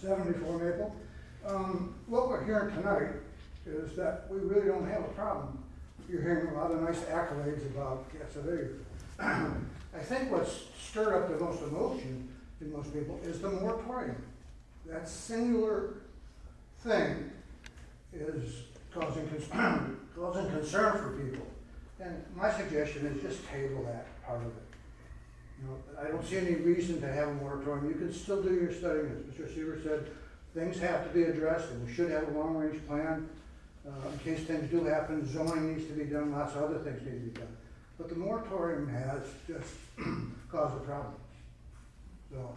74 Maple. What we're hearing tonight is that we really don't have a problem. You're hearing a lot of nice accolades about Cassadaga. I think what's stirred up the most emotion in most people is the moratorium. That singular thing is causing concern for people. And my suggestion is just table that part of it. You know, I don't see any reason to have a moratorium. You can still do your studying, as Mr. Seaver said. Things have to be addressed, and we should have a long-range plan. In case things do happen, zoning needs to be done, lots of other things need to be done. But the moratorium has just caused a problem. So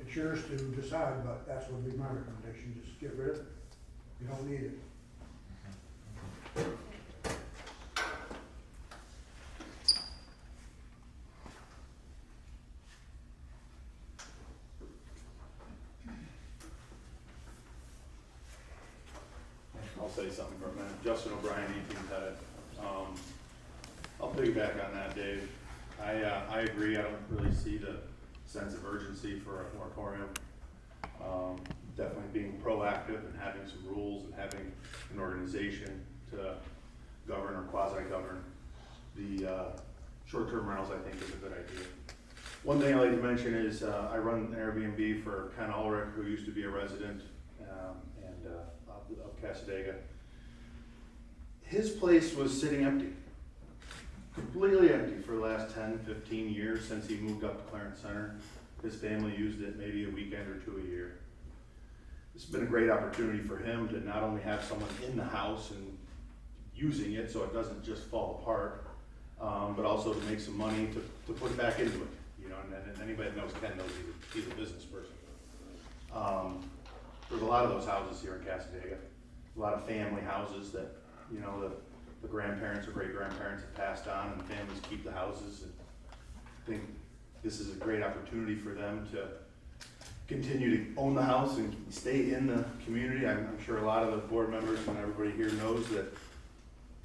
it's yours to decide, but that's what would be my recommendation. Just get rid of it. You don't need it. I'll say something for a minute. Justin O'Brien, 18th had it. I'll piggyback on that, Dave. I agree. I don't really see the sense of urgency for a moratorium. Definitely being proactive and having some rules and having an organization to govern or quasi-govern the short-term rentals, I think, is a good idea. One thing I'd like to mention is I run an Airbnb for Ken Ulrich, who used to be a resident of Cassadaga. His place was sitting empty, completely empty for the last 10, 15 years since he moved up to Clarence Center. His family used it maybe a weekend or two a year. It's been a great opportunity for him to not only have someone in the house and using it so it doesn't just fall apart, but also to make some money to put back into it. You know, and anybody that knows Ken knows he's a business person. There's a lot of those houses here in Cassadaga, a lot of family houses that, you know, the grandparents or great-grandparents have passed on, and families keep the houses. And I think this is a great opportunity for them to continue to own the house and stay in the community. I'm sure a lot of the board members and everybody here knows that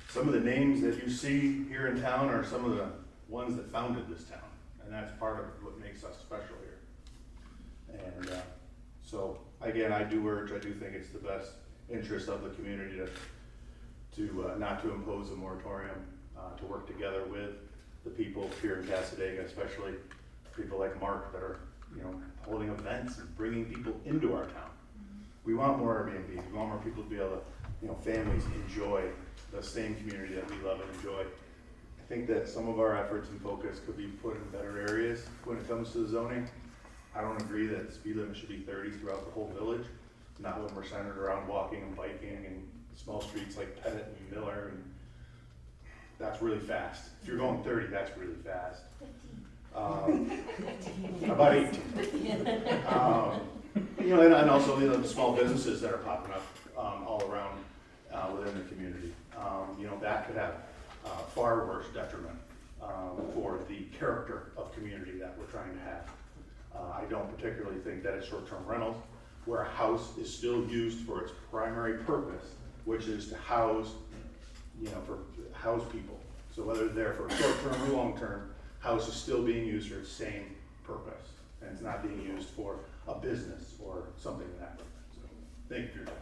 some of the names that you see here in town are some of the ones that founded this town, and that's part of what makes us special here. And so again, I do think it's the best interest of the community to not to impose a moratorium, to work together with the people here in Cassadaga, especially people like Mark that are, you know, holding events and bringing people into our town. We want more Airbnbs. We want more people to be able to, you know, families enjoy the same community that we love and enjoy. I think that some of our efforts and focus could be put in better areas when it comes to the zoning. I don't agree that speed limit should be 30 throughout the whole village, not when we're centered around walking and biking and small streets like Pettit and Miller, and that's really fast. If you're going 30, that's really fast. About 18. You know, and also, you know, the small businesses that are popping up all around within the community. You know, that could have far worse detriment for the character of community that we're trying to have. I don't particularly think that it's short-term rentals, where a house is still used for its primary purpose, which is to house, you know, for house people. So whether they're for short-term or long-term, house is still being used for its same purpose, and it's not being used for a business or something in that purpose. So, thank you for your time.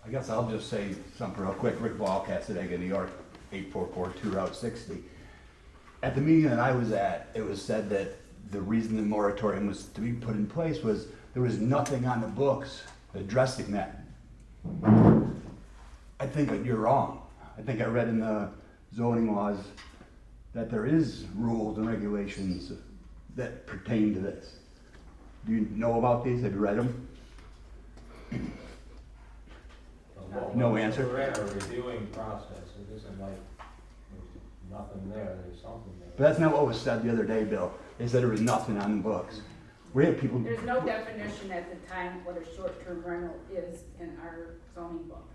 I guess I'll just say something real quick. Rick Ball, Cassadaga, New York, 8442 Route 60. At the meeting that I was at, it was said that the reason the moratorium was to be put in place was there was nothing on the books addressing that. I think that you're wrong. I think I read in the zoning laws that there is rules and regulations that pertain to this. Do you know about these? Have you read them? No answer? We're in a reviewing process. It isn't like there's nothing there, there's something there. But that's not what was said the other day, Bill. They said there was nothing on the books. We have people. There's no definition at the time what a short-term rental is in our zoning book.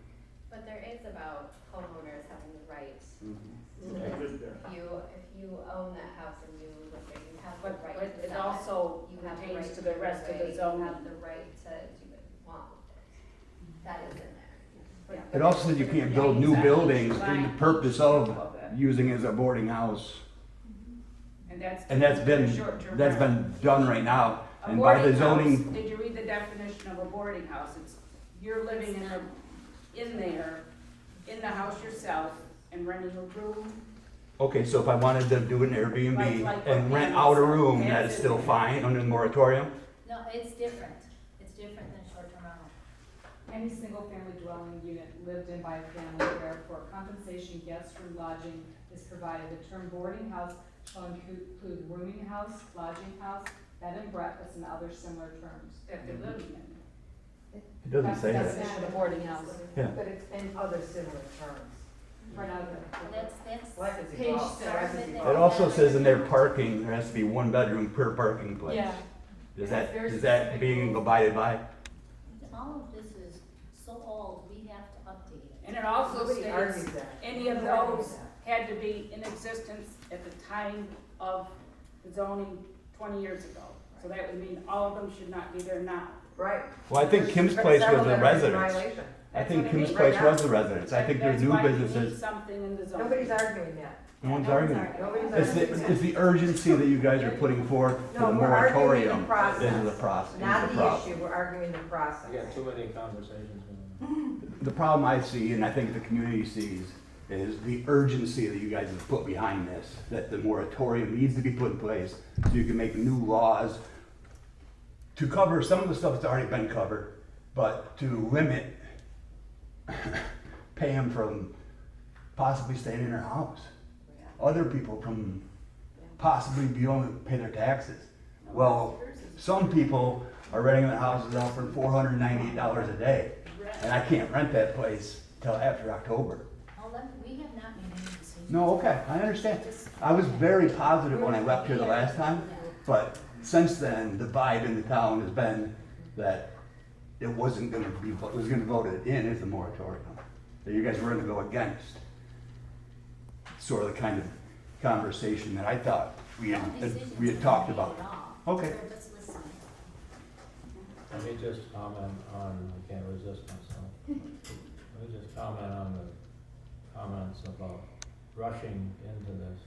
But there is about homeowners having the right. Mm-hmm. If you own that house and you live there, you have the But right to it sell also it. You have the pertains right to the rest of the You zoning. have the right to do what you want with it. That is in there. It also says you can't build new buildings in the purpose of using it as a boarding house. And that's. And that's short-term been rental. done right now. A And by the boarding house, zoning, did you read the definition of a boarding house? It's, you're living in there, in the house yourself, and renting a room. okay, so if I wanted to do an Airbnb Like and what rent Andy out a said, room, that's that is it. still fine under the moratorium? No, it's different. It's different than short-term rental. Any single-family dwelling unit lived in by a family where for compensation guest room lodging is provided. The term boarding house shall include rooming house, lodging house, bed and breakfast, and other similar terms. That they're living in. It doesn't say That's that. definition of a boarding house. Yeah. But it's in other similar terms. Right out of the. That's Life is Page evolved. six. Life is It evolved. also says in there parking, there has to be one bedroom per parking place. Yeah. Is It's very that specific being rules. abided by? all of this is so old, we have to update it. And it also Nobody states argues that. any of Nobody argues those that. had to be in existence at the time of the zoning 20 years ago. So that would mean all of them should not be there now. Right. Well, I think Kim's place was the residence. I That's think what I Kim's mean. place Right now. was the residence. I think there's That's new why we businesses. need something in the zoning. Nobody's arguing that. No one's arguing. Nobody's It's arguing the, it's the urgency that you guys are putting forth for the No, we're arguing moratorium. the process. This is the process. Not the issue, we're arguing the process. You got too many conversations going on. The problem I see, and I think the community sees, is the urgency that you guys have put behind this, that the moratorium needs to be put in place so you can make new laws to cover some of the stuff that's already been covered, but to limit pay them from possibly staying in their house. Other people from possibly be able to pay their taxes. Well, some people are renting their houses out for $498 a day, and I can't rent that place till after October. We have not made any decisions. No, okay, I understand. I was very positive when I left here the last time, but since then, the vibe in the town has been that it wasn't gonna be, it was gonna be voted in as a moratorium. That you guys were gonna go against. Sort of the kind of conversation that I thought we No had decisions we had have talked been made about. at all. Okay. We're just listening. Let me just comment on, I can't resist myself. Let me just comment on the comments about rushing into this.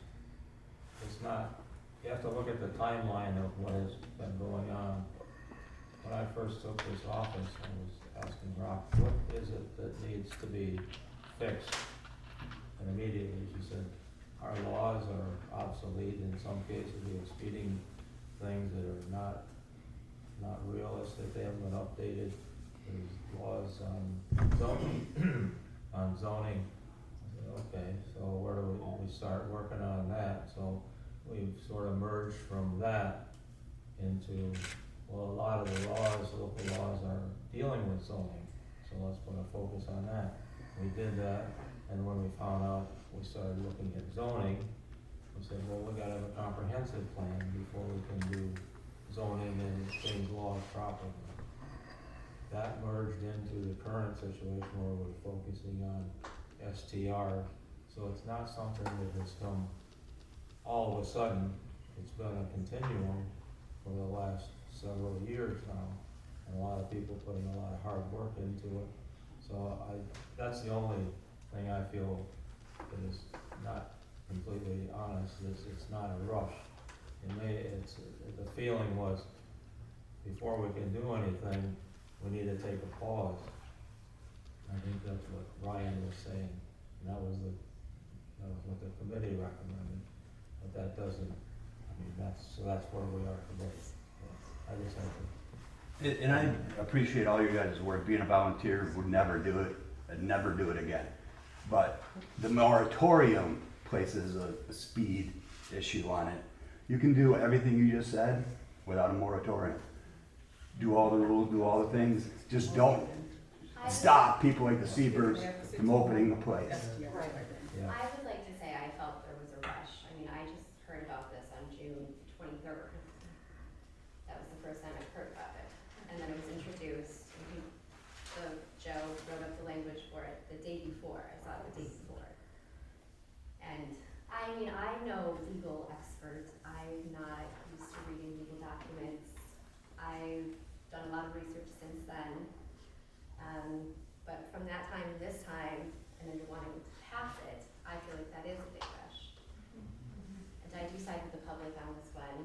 It's not, you have to look at the timeline of what has been going on. When I first took this office, I was asking Rock, what is it that needs to be fixed? And immediately she said, our laws are obsolete, in some cases we have speeding things that are not realistic, they haven't been updated. There's laws on zoning, on zoning. I said, okay, so where do we start working on that? So we've sort of merged from that into, well, a lot of the laws, local laws are dealing with zoning, so let's put a focus on that. We did that, and when we found out, we started looking at zoning, we said, well, we gotta have a comprehensive plan before we can do zoning and change laws properly. That merged into the current situation where we're focusing on STR, so it's not something that has come all of a sudden, it's been a continuum for the last several years now, and a lot of people putting a lot of hard work into it. So that's the only thing I feel that is not completely honest, is it's not a rush. The feeling was, before we can do anything, we need to take a pause. I think that's what Ryan was saying, and that was what the committee recommended, but that doesn't, I mean, that's where we are today. I just have to. And I appreciate all you guys' work. Being a volunteer would never do it, I'd never do it again. But the moratorium places a speed issue on it. You can do everything you just said without a moratorium. Do all the rules, do all the things, just don't stop people like the Seabirds from opening the place. Yeah. I would like to say I felt there was a rush. I mean, I just heard about this on June 23rd. That was the first time I've heard about it. And then it was introduced, Joe wrote up the language for it the day before. I saw it the day before. And I mean, I know legal experts. I'm not used to reading legal documents. I've done a lot of research since then. But from that time to this time, and then you're wanting to pass it, I feel like that is a big rush. And I do side with the public on this one.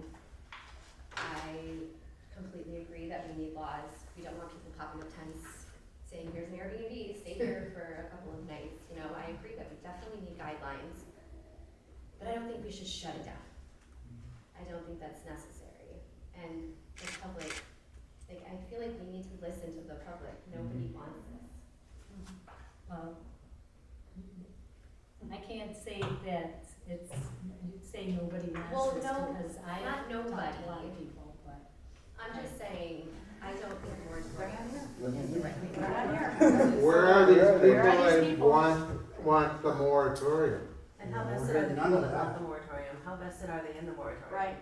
I completely agree that we need laws. We don't want people popping up tents saying, here's an Airbnb, stay here for a couple of nights. You know, I agree that we definitely need guidelines, but I don't think we should shut it down. I don't think that's necessary. And the public, like, I feel like we need to listen to the public. Nobody wants this. Well, I can't say that it's, you'd say nobody Well, wants this, no, because I not talked to a lot nobody. of people, but. I'm just saying, I don't think more is Bring right. on here. Bring on here. Where are these Where are people these that people? want the moratorium? And how We're vested are the hearing none people of that want that. the moratorium? How vested are they in the moratorium? Right.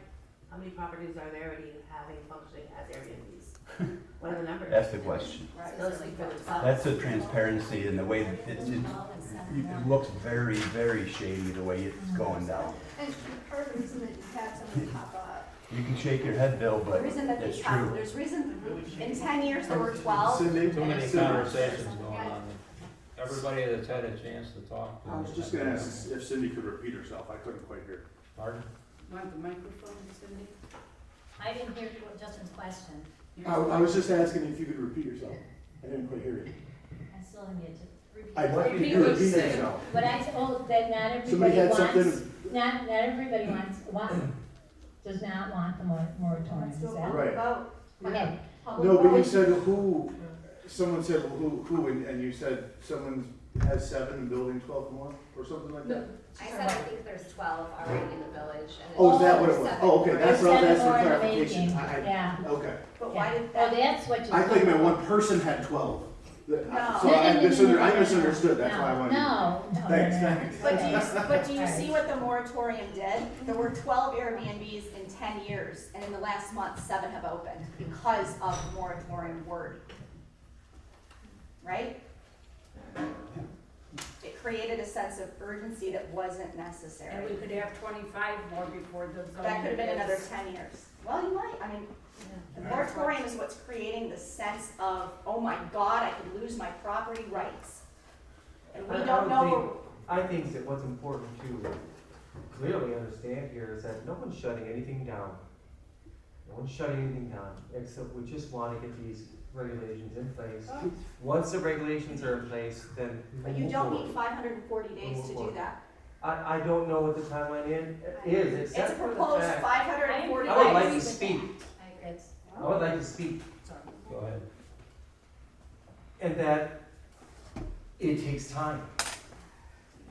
How many properties are they already having functioning as Airbnbs? What are the numbers? That's the question. Right. They'll speak for themselves. That's the transparency and the way that it looks very, very shady the way it's going down. And part of the reason that you had somebody pop up, You can shake your head, Bill, the but reason that it's they pop, true. there's reason, in 10 years, there were 12. Cindy? Too many Cindy? conversations going on. Everybody that's had a chance to talk to. I was just gonna ask if Cindy could repeat herself, I couldn't quite hear. Pardon? Want the microphone, Cindy? I didn't hear Justin's question. I was just asking if you could repeat yourself, I didn't quite hear you. I still didn't get to repeat. I'd like you to Repeat repeat what you yourself. But that not Somebody everybody had wants, something, not everybody does not want the moratorium, is that? Right. Okay, No, but you said who, someone said who, and you said someone has 7 and building 12 more, or something like that? I said I think there's 12 already in the village. And Oh, is that what it was? seven Oh, okay, more. that's what I was There's asking for 7 more in the clarification. making, yeah. Okay. But why did Well, that? that's what you. I thought you meant one person had 12. No. So I misunderstood, that's why I wanted. No. Thanks. But do you see what the moratorium did? There were 12 Airbnbs in 10 years, and in the last month, 7 have opened because of the moratorium word. Right? It created a sense of urgency that wasn't And necessary. we could have 25 more before the zoning. That could have been another is- 10 years. Well, you might, I mean, the moratorium is what's creating the sense of, oh my God, I could lose my property rights. And we don't know. I think that what's important to clearly understand here is that no one's shutting anything down. No one's shutting anything down, except we just want to get these regulations in place. Once the regulations are in place, then But we'll you move don't forward. need 540 days to do that. I don't know what the timeline is, It's a except for the proposed fact, 540 I would like to days. speak, I agree. I would like to speak, Go ahead. and that it takes time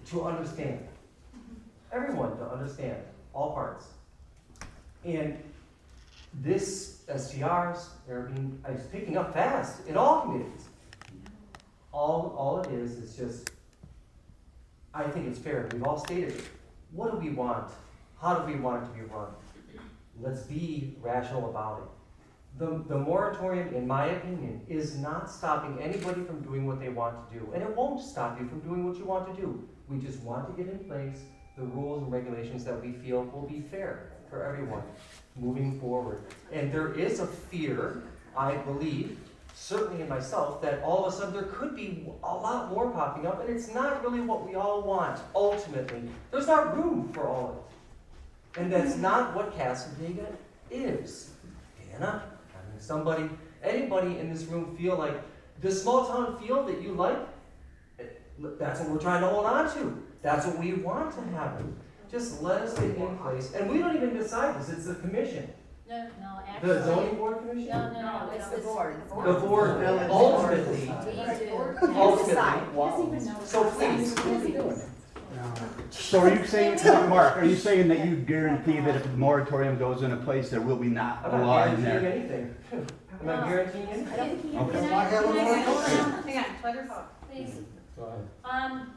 to understand. Everyone to understand, all parts. And this STRs, it's picking up fast in all communities. All it is just, I think it's fair, we've all stated it. What do we want? How do we want it to be run? Let's be rational about it. The moratorium, in my opinion, is not stopping anybody from doing what they want to do. And it won't stop you from doing what you want to do. We just want to get in place the rules and regulations that we feel will be fair for everyone moving forward. And there is a fear, I believe, certainly in myself, that all of a sudden there could be a lot more popping up, and it's not really what we all want, ultimately. There's not room for all of it. And that's not what Cassadaga is. Anna, anybody in this room feel like this small town feel that you like, that's what we're trying to hold on to. That's what we want to happen. Just let us get in place. And we don't even decide this, it's the commission. No, actually. The zoning board commission? No, It's the board. The board ultimately, so please, So are you saying, Mark, are you saying that you guarantee that if the moratorium goes into place, there will be not I'm a not law in guaranteeing there? anything. Am I guaranteeing anything? Okay. Hang on, please. Go ahead.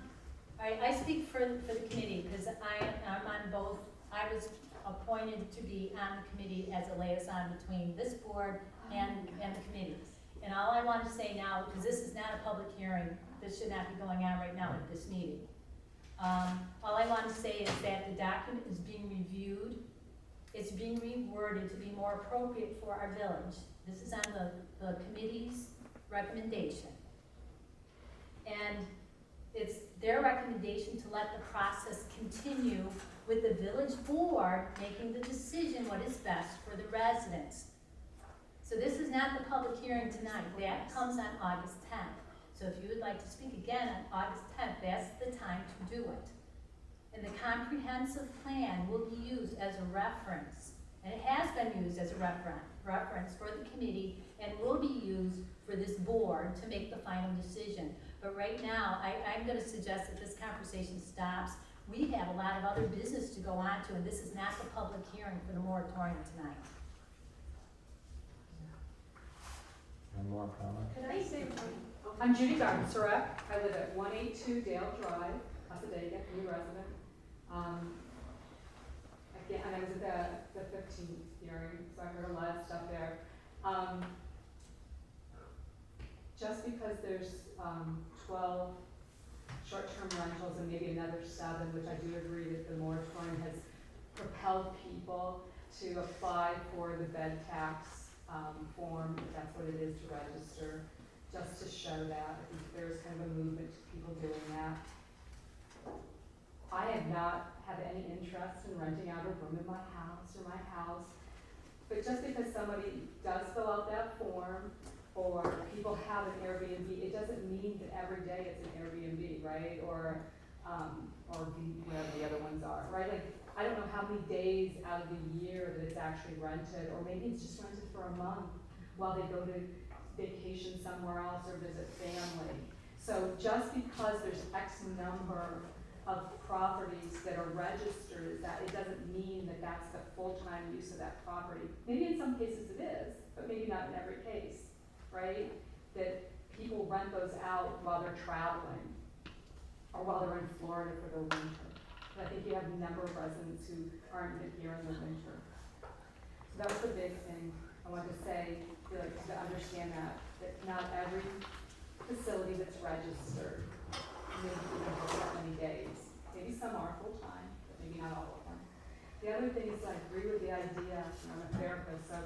I speak for the committee, because I'm on both, I was appointed to be on the committee as a liaison between this board and the committees. And all I want to say now, because this is not a public hearing, this should not be going on right now at this meeting. All I want to say is that the document is being reviewed. It's being reworded to be more appropriate for our village. This is on the committee's recommendation. And it's their recommendation to let the process continue with the village board making the decision what is best for the residents. So this is not the public hearing tonight, that comes on August 10th. So if you would like to speak again on August 10th, that's the time to do it. And the comprehensive plan will be used as a reference, and it has been used as a reference for the committee, and will be used for this board to make the final decision. But right now, I'm gonna suggest that this conversation stops. We have a lot of other business to go on to, and this is not the public hearing for the moratorium tonight. One more comment? Could I say one? I'm Judy Gardner-Surratt. I live at 182 Dale Drive, Cassadaga, new resident. Again, and I was at the 15th hearing, so I heard a lot of stuff there. Just because there's 12 short-term rentals and maybe another 7, which I do agree that the moratorium has propelled people to apply for the bed tax form, if that's what it is, to register, just to show that. I think there's kind of a movement to people doing that. I have not had any interest in renting out a room in my house or my house, but just because somebody does fill out that form or people have an Airbnb, it doesn't mean that every day it's an Airbnb, right? Or whatever the other ones are, right? Like, I don't know how many days out of the year that it's actually rented, or maybe it's just rented for a month while they go to vacation somewhere else or visit family. So just because there's X number of properties that are registered, that it doesn't mean that that's the full-time use of that property. Maybe in some cases it is, but maybe not in every case, right? That people rent those out while they're traveling or while they're in Florida for the winter. But I think you have a number of residents who aren't here in the winter. So that was the big thing I wanted to say, like, to understand that not every facility that's registered maybe that many days. Maybe some are full-time, but maybe not all of them. The other thing is I agree with the idea, I'm a therapist, so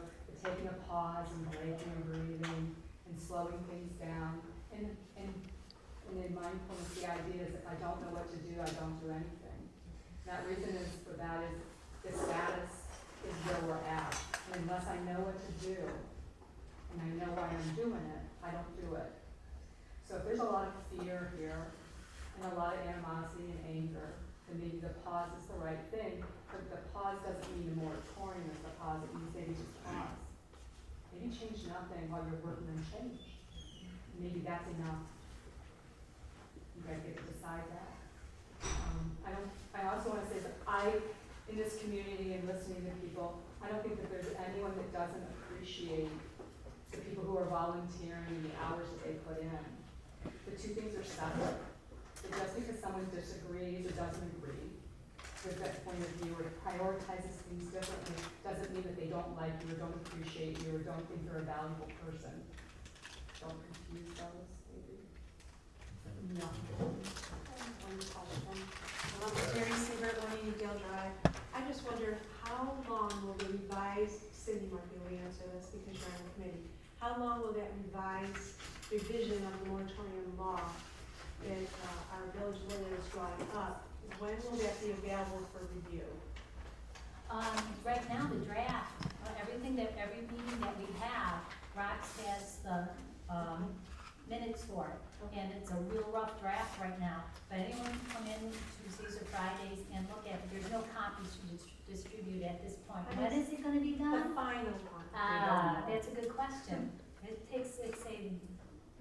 taking a pause and breathing and breathing and slowing things down. And in mindfulness, the idea is if I don't know what to do, I don't do anything. And that reason is for that is the status is where we're at. And unless I know what to do and I know why I'm doing it, I don't do it. So if there's a lot of fear here, and a lot of animosity and anger, then maybe the pause is the right thing, but the pause doesn't mean a moratorium is the pause, it means maybe just pause. Maybe change nothing while you're working on change. Maybe that's enough. You guys get to decide that. I also want to say that in this community and listening to people, I don't think that there's anyone that doesn't appreciate the people who are volunteering and the hours that they put in. The two things are separate. But just because someone disagrees or doesn't agree with that point of view or prioritizes things differently doesn't mean that they don't like you or don't appreciate you or don't think you're a valuable person. Don't confuse those, maybe. No. One question. Terry Siebert, 180 Dale Drive. I just wonder, how long will the revised, Cindy might be able to answer this because you're on the committee, how long will that revised revision of the moratorium law that our village lawyer is drawing up, when will that be available for review? Right now, the draft, every meeting that we have, Rox has the minutes for it, and it's a real rough draft right now. But anyone can come in Tuesdays or Fridays and look at it. There's no copies to distribute at this point. When is it gonna be The done? final one. That's a good question. It takes, it's a,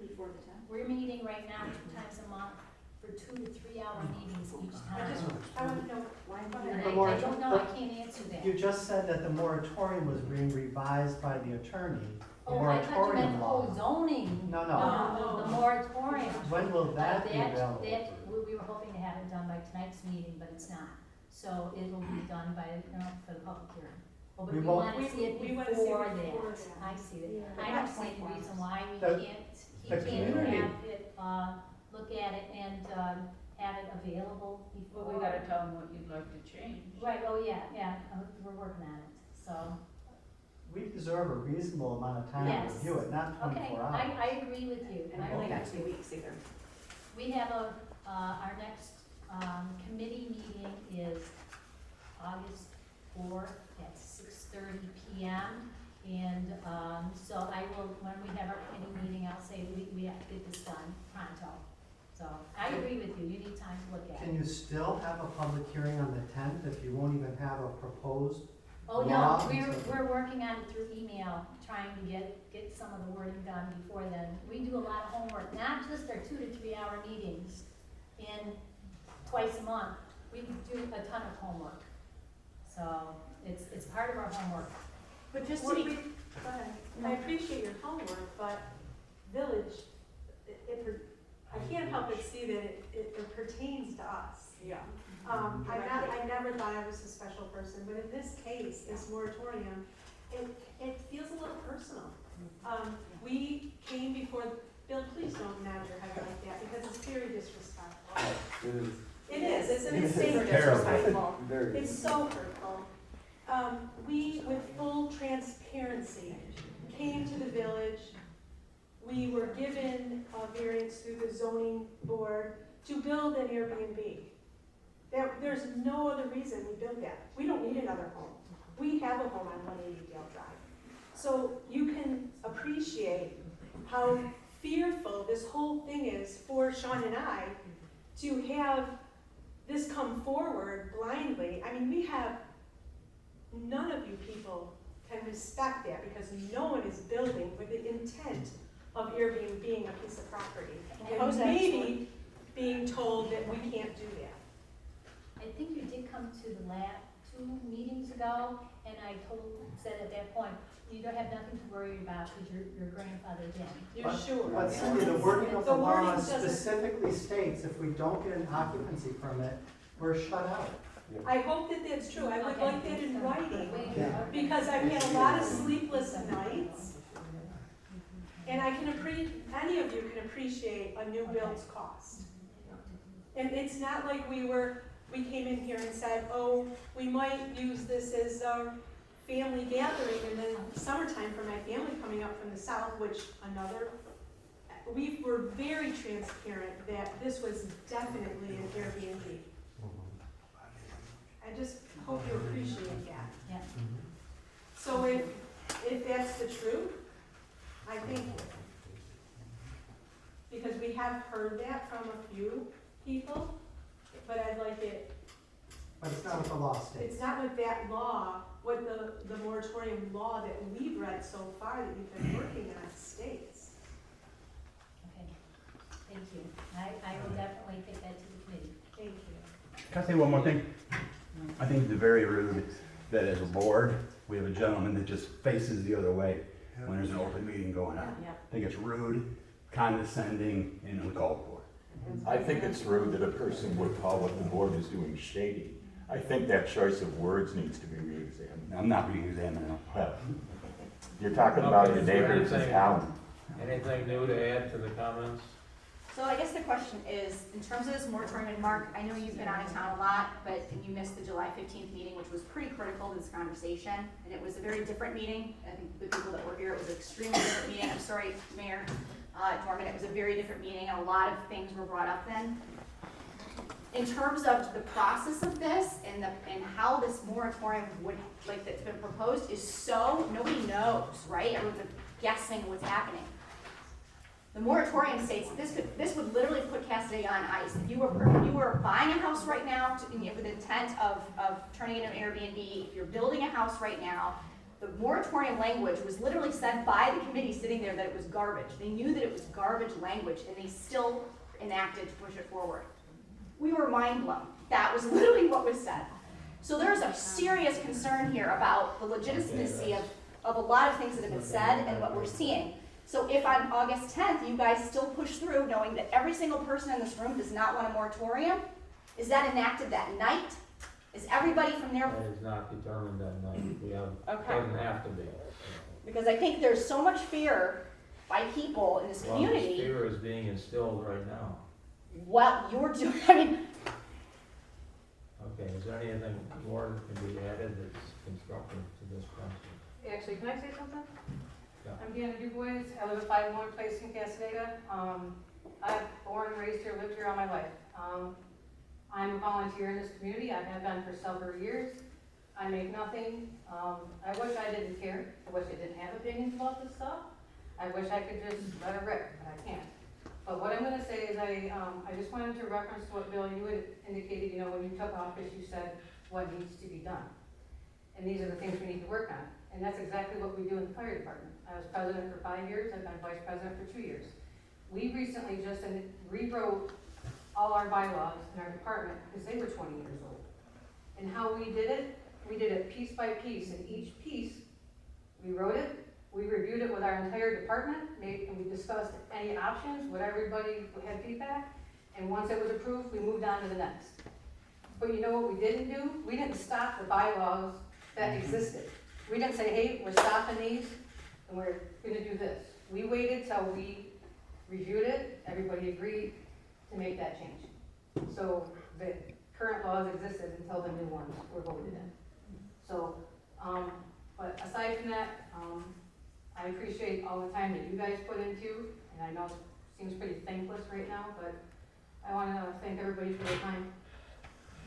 Before the time. we're meeting right now 2 times a month for 2 to 3 hour meetings each time. I want to know why. I don't know, I can't answer that. You just said that the moratorium was being revised by the attorney. The Oh, I thought you moratorium meant law. whole zoning. No, The moratorium. When will that be available? We were hoping to have it done by tonight's meeting, but it's not. So it'll be done by, for the public hearing. Oh, but We we won't- wanna see it We wanna see it before before that. that. I see it. Yeah. I don't see any reason why we The- can't, he the can't community- have it, look at it and, have it available before. Well, we gotta tell them what you'd like to change. Right, oh, yeah, we're working on it, so. We deserve a reasonable amount of time to Yes. review it, not Okay, 24 hours. I agree with you. And I I only agree got with 2 you. weeks either. We have our next, committee meeting is August 4th at 6:30 PM. And, so I will, when we have our committee meeting, I'll say we have to get this done pronto. So I agree with you, you need time to look at Can it. you still have a public hearing on the 10th if you won't even have a proposed? Oh, law no, until- we're working on it through email, trying to get some of the wording done before then. We do a lot of homework, not just our 2 to 3 hour meetings in twice a month. We do a ton of homework. So it's part of our homework. But just to be, Go ahead. I appreciate your homework, but village, I can't help but see that it pertains to us. yeah. I never thought I was a special person, but in this case, this moratorium, it feels a little personal. We came before, Bill, please don't nod your head like that, because it's very disrespectful. It is, isn't it? Super Terrible. disrespectful. It's so hurtful. We, with full transparency, came to the village. We were given a variance through the zoning board to build an Airbnb. There's no other reason we built that. We don't need another home. We have a home on 180 Dale Drive. So you can appreciate how fearful this whole thing is for Sean and I to have this come forward blindly. I mean, we have, none of you people can respect that because no one is building with the intent of Airbnb being a piece of property. How's And that maybe being told that we can't do that. I think you did come to the last 2 meetings ago, and I said at that point, you don't have nothing to worry about because your grandfather's in. You're sure? But Cindy, the wording of the The wording law doesn't- specifically states if we don't get an occupancy permit, we're shut out. I hope that that's true. I would Okay. like that in writing, Yeah. because I've had a lot of sleepless nights. And any of you can appreciate a new build's cost. And it's not like we came in here and said, oh, we might use this as a family gathering in the summertime for my family coming up from the south, we were very transparent that this was definitely an Airbnb. I just hope you appreciate that. Yeah. So if that's the truth, I think, because we have heard that from a few people, but I'd like it, But it's not what the law states. it's not what that law, what the moratorium law that we've read so far that you've been working on states. Okay, thank you. I will definitely take that to the committee. Thank you. Can I say one more thing? I think it's very rude that as a board, we have a gentleman that just faces the other way when there's an open meeting going on. Yeah. I think it's rude, condescending, and uncalled for. I think it's rude that a person would call what the board is doing shady. I think that choice of words needs to be re-examined. I'm not re-examining them. Well, you're talking about Okay, your is there neighbors in anything- town. Anything new to add to the comments? So I guess the question is, in terms of this moratorium, and Mark, I know you've been out of town a lot, but you missed the July 15th meeting, which was pretty critical to this conversation, and it was a very different meeting. I think the people that were here, it was an extremely different meeting. I'm sorry, Mayor Norman, it was a very different meeting, and a lot of things were brought up then. In terms of the process of this and how this moratorium that's been proposed is so, nobody knows, right? Everyone's guessing what's happening. The moratorium states that this would literally put Cassadaga on ice. If you were buying a house right now with the intent of turning it into an Airbnb, if you're building a house right now, the moratorium language was literally said by the committee sitting there that it was garbage. They knew that it was garbage language, and they still enacted to push it forward. We were mind blown. That was literally what was said. So there's a serious concern here about the legitimacy of a lot of things that have been said and what we're seeing. So if on August 10th, you guys still push through knowing that every single person in this room does not want a moratorium, is that enacted that night? Is everybody from there? That is not determined that night. Okay. Doesn't have to be. Because I think there's so much fear by people in this Well, this community. fear is being instilled right now. What you're doing, I mean, Okay, is there anything more that can be added that's constructive to this question? Actually, can I say something? Yeah. I'm Deanna DuBois. I live at 5 Moore Place in Cassadaga. I've born and raised here, lived here all my life. I'm a volunteer in this community, I have been for several years. I make nothing, I wish I didn't care, I wish I didn't have opinions about this stuff. I wish I could just let it rip, but I can't. But what I'm gonna say is I just wanted to reference what Bill, you had indicated, you know, when you took office, you said what needs to be done. And these are the things we need to work on. And that's exactly what we do in the fire department. I was president for 5 years, I've been vice president for 2 years. We recently just rewrote all our bylaws in our department because they were 20 years old. And how we did it piece by piece, and each piece, we wrote it, we reviewed it with our entire department, and we discussed any options, what everybody had feedback, and once it was approved, we moved on to the next. But you know what we didn't do? We didn't stop the bylaws that existed. We didn't say, hey, we're stopping these, and we're gonna do this. We waited till we reviewed it, everybody agreed to make that change. So the current laws existed until the new ones were voted in. So, but aside from that, I appreciate all the time that you guys put into, and I know it seems pretty thankless right now, but I wanna thank everybody for their time.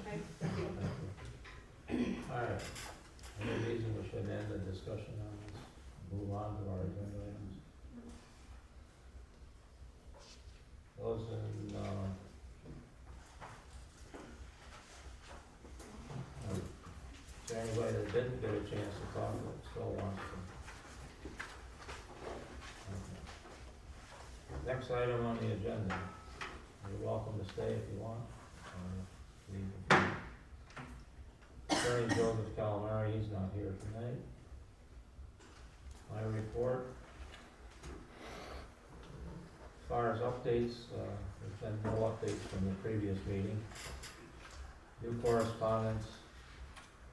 Okay, thank you. All right, any reason we should end the discussion on this, move on to our agenda items? Those in, is there anybody that didn't get a chance to talk that still wants to? Okay. Next item on the agenda, you're welcome to stay if you want, or leave if you want. Attorney Joseph Calamari, he's not here tonight. My report. As far as updates, there's been no updates from the previous meeting. New correspondence.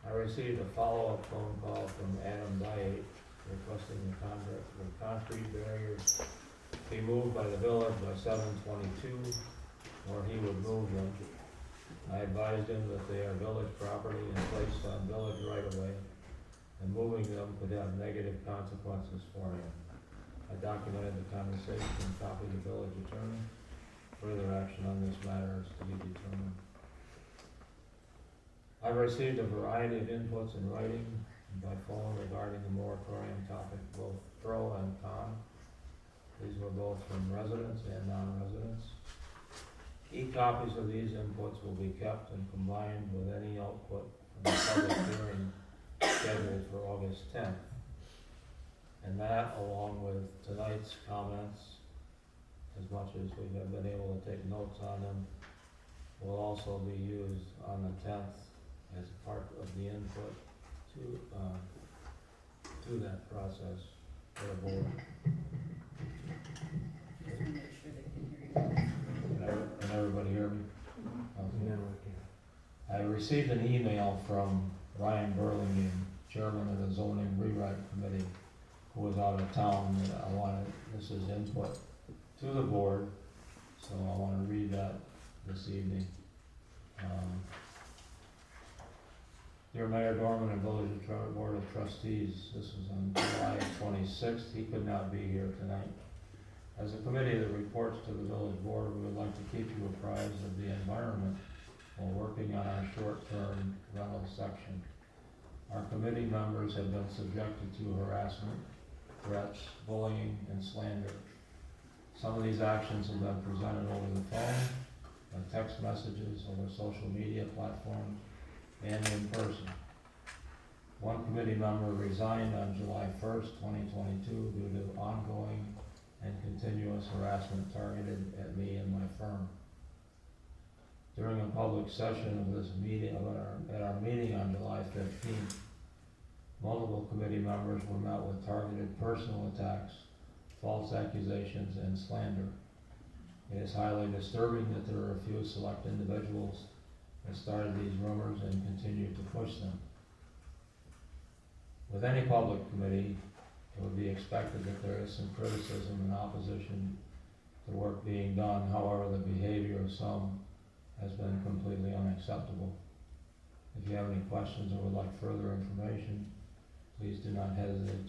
I received a follow-up phone call from Adam Diate requesting the concrete barriers be moved by the village by 7/22, or he would move them. I advised him that they are village property and placed on village right-of-way, and moving them could have negative consequences for him. I documented the conversation and copied the village attorney. Further action on this matter is to be determined. I've received a variety of inputs in writing and by phone regarding the moratorium topic, both pro and con. These were both from residents and non-residents. E-copies of these inputs will be kept and combined with any output from the public hearing scheduled for August 10th. And that, along with tonight's comments, as much as we have been able to take notes on them, will also be used on the 10th as a part of the input to that process for the board. Can everybody hear me? Okay. I received an email from Ryan Burlingame, chairman of the zoning rewrite committee, who was out of town, and this is input to the board, so I want to read that this evening. Dear Mayor Dorman and Village Board of Trustees, this was on July 26th. He could not be here tonight. As a committee that reports to the village board, we would like to keep you apprised of the environment while working on our short-term rental section. Our committee members have been subjected to harassment, threats, bullying, and slander. Some of these actions have been presented over the phone, by text messages, over social media platforms, and in person. One committee member resigned on July 1st, 2022 due to ongoing and continuous harassment targeted at me and my firm. During a public session of this meeting, at our meeting on July 15th, multiple committee members were met with targeted personal attacks, false accusations, and slander. It is highly disturbing that there are a few select individuals that started these rumors and continue to push them. With any public committee, it would be expected that there is some criticism and opposition to work being done. However, the behavior of some has been completely unacceptable. If you have any questions or would like further information, please do not hesitate